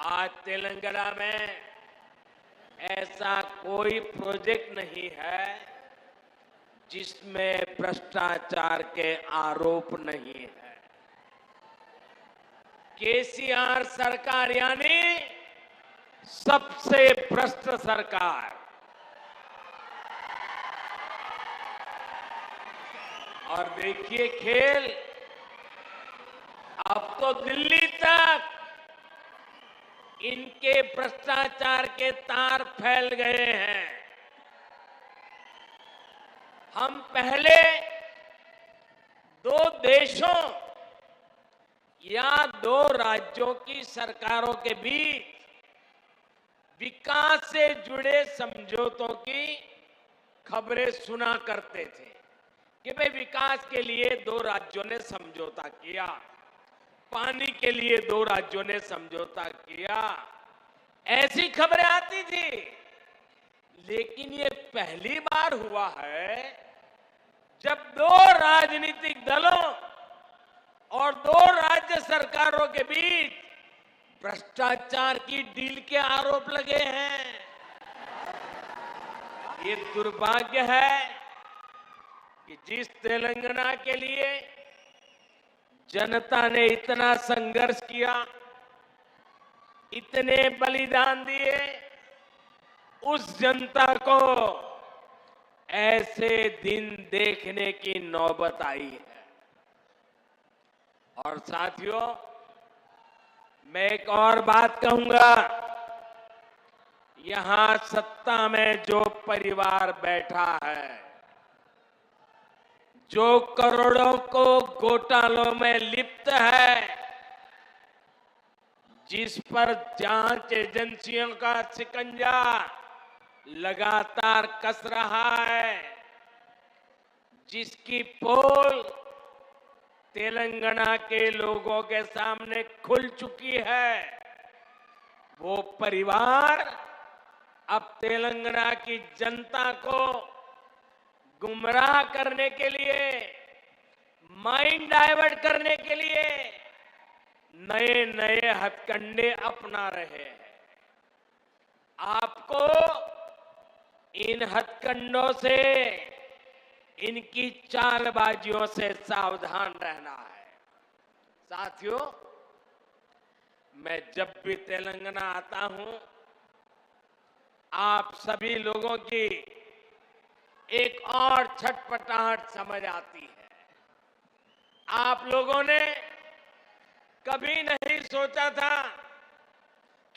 आज तेलंगाना में ऐसा कोई प्रोजेक्ट नहीं है जिसमें भ्रष्टाचार के आरोप नहीं है। केसीआर सरकार यानी सबसे भ्रष्ट सरकार। और देखिए खेल, अब तो दिल्ली तक इनके भ्रष्टाचार के तार फैल गए हैं। हम पहले दो देशों या दो राज्यों की सरकारों के बीच विकास से जुड़े समझौतों की खबरें सुना करते थे कि भाई विकास के लिए दो राज्यों ने समझौता किया, पानी के लिए दो राज्यों ने समझौता किया, ऐसी खबरें आती थी। लेकिन ये पहली बार हुआ है जब दो राजनीतिक दलों और दो राज्य सरकारों के बीच भ्रष्टाचार की डील के आरोप लगे हैं। ये दुर्भाग्य है कि जिस तेलंगाना के लिए जनता ने इतना संघर्ष किया, इतने बलिदान दिए, उस जनता को ऐसे दिन देखने की नौबत आई है। और साथियों, मैं एक और बात कहूंगा, यहां सत्ता में जो परिवार बैठा है, जो करोड़ों को घोटालों में लिप्त है, जिस पर जांच एजेंसियों का शिकंजा लगातार कस रहा है, जिसकी पोल तेलंगाना के लोगों के सामने खुल चुकी है, वो परिवार अब तेलंगाना की जनता को गुमराह करने के लिए, माइंड डाइवर्ट करने के लिए नए नए हथकंडे अपना रहे हैं। आपको इन हथकंडों से, इनकी चालबाजियों से सावधान रहना है। साथियों, मैं जब भी तेलंगाना आता हूं, आप सभी लोगों की एक और छटपटाहट समझ आती है। आप लोगों ने कभी नहीं सोचा था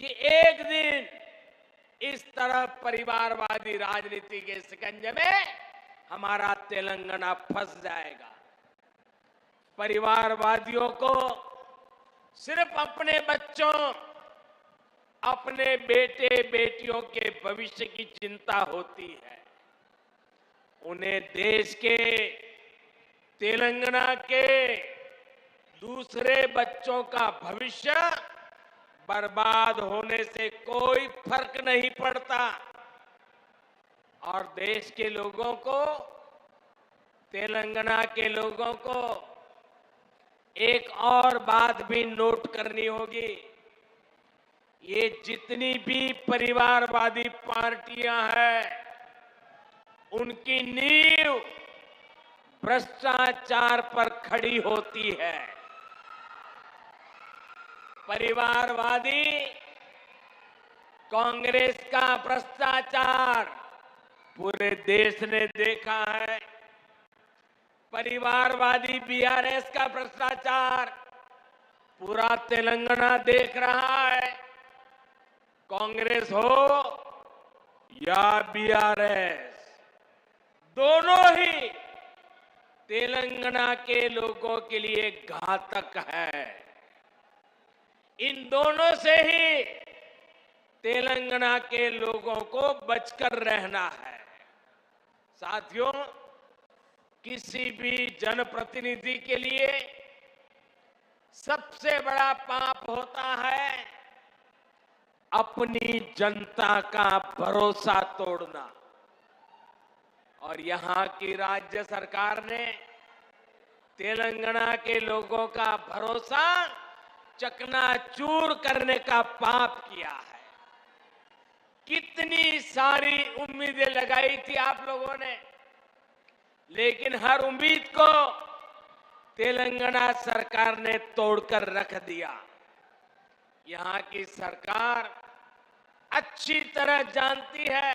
कि एक दिन इस तरह परिवारवादी राजनीति के शिकंजे में हमारा तेलंगाना फंस जाएगा। परिवारवादियों को सिर्फ अपने बच्चों, अपने बेटे बेटियों के भविष्य की चिंता होती है। उन्हें देश के, तेलंगाना के दूसरे बच्चों का भविष्य बर्बाद होने से कोई फर्क नहीं पड़ता। और देश के लोगों को, तेलंगाना के लोगों को एक और बात भी नोट करनी होगी। ये जितनी भी परिवारवादी पार्टियां हैं, उनकी नींव भ्रष्टाचार पर खड़ी होती है। परिवारवादी कांग्रेस का भ्रष्टाचार पूरे देश ने देखा है। परिवारवादी बीआरएस का भ्रष्टाचार पूरा तेलंगाना देख रहा है। कांग्रेस हो या बीआरएस, दोनों ही तेलंगाना के लोगों के लिए घातक है। इन दोनों से ही तेलंगाना के लोगों को बचकर रहना है। साथियों, किसी भी जनप्रतिनिधि के लिए सबसे बड़ा पाप होता है अपनी जनता का भरोसा तोड़ना। और यहां की राज्य सरकार ने तेलंगाना के लोगों का भरोसा चकनाचूर करने का पाप किया है। कितनी सारी उम्मीदें लगाई थी आप लोगों ने, लेकिन हर उम्मीद को तेलंगाना सरकार ने तोड़कर रख दिया। यहां की सरकार अच्छी तरह जानती है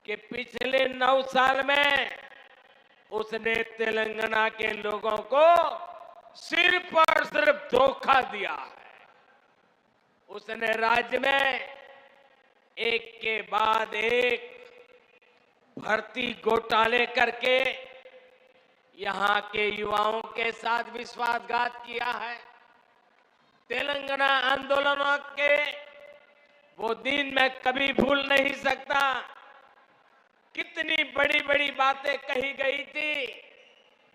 कि पिछले 9 साल में उसने तेलंगाना के लोगों को सिर्फ और सिर्फ धोखा दिया है। उसने राज्य में एक के बाद एक भर्ती घोटाले करके यहां के युवाओं के साथ विश्वासघात किया है। तेलंगाना आंदोलनों के वो दिन मैं कभी भूल नहीं सकता। कितनी बड़ी बड़ी बातें कही गई थी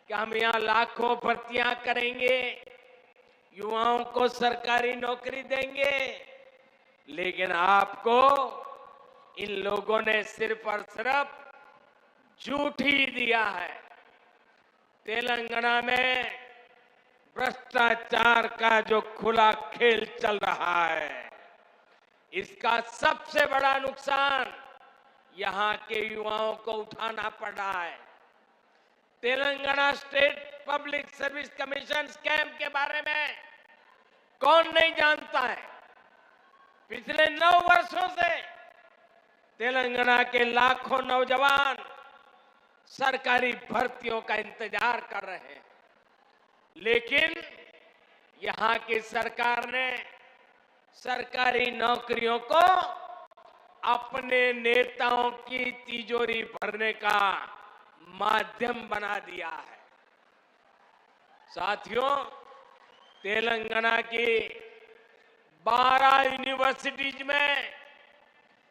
कि हम यहां लाखों भर्तियां करेंगे, युवाओं को सरकारी नौकरी देंगे, लेकिन आपको इन लोगों ने सिर्फ और सिर्फ झूठ ही दिया है। तेलंगाना में भ्रष्टाचार का जो खुला खेल चल रहा है, इसका सबसे बड़ा नुकसान यहां के युवाओं को उठाना पड़ रहा है। Telangana state public service commission scam के बारे में कौन नहीं जानता है। पिछले 9 वर्षों से तेलंगाना के लाखों नौजवान सरकारी भर्तियों का इंतजार कर रहे हैं, लेकिन यहां की सरकार ने सरकारी नौकरियों को अपने नेताओं की तिजोरी भरने का माध्यम बना दिया है। साथियों, तेलंगाना की 12 यूनिवर्सिटीज में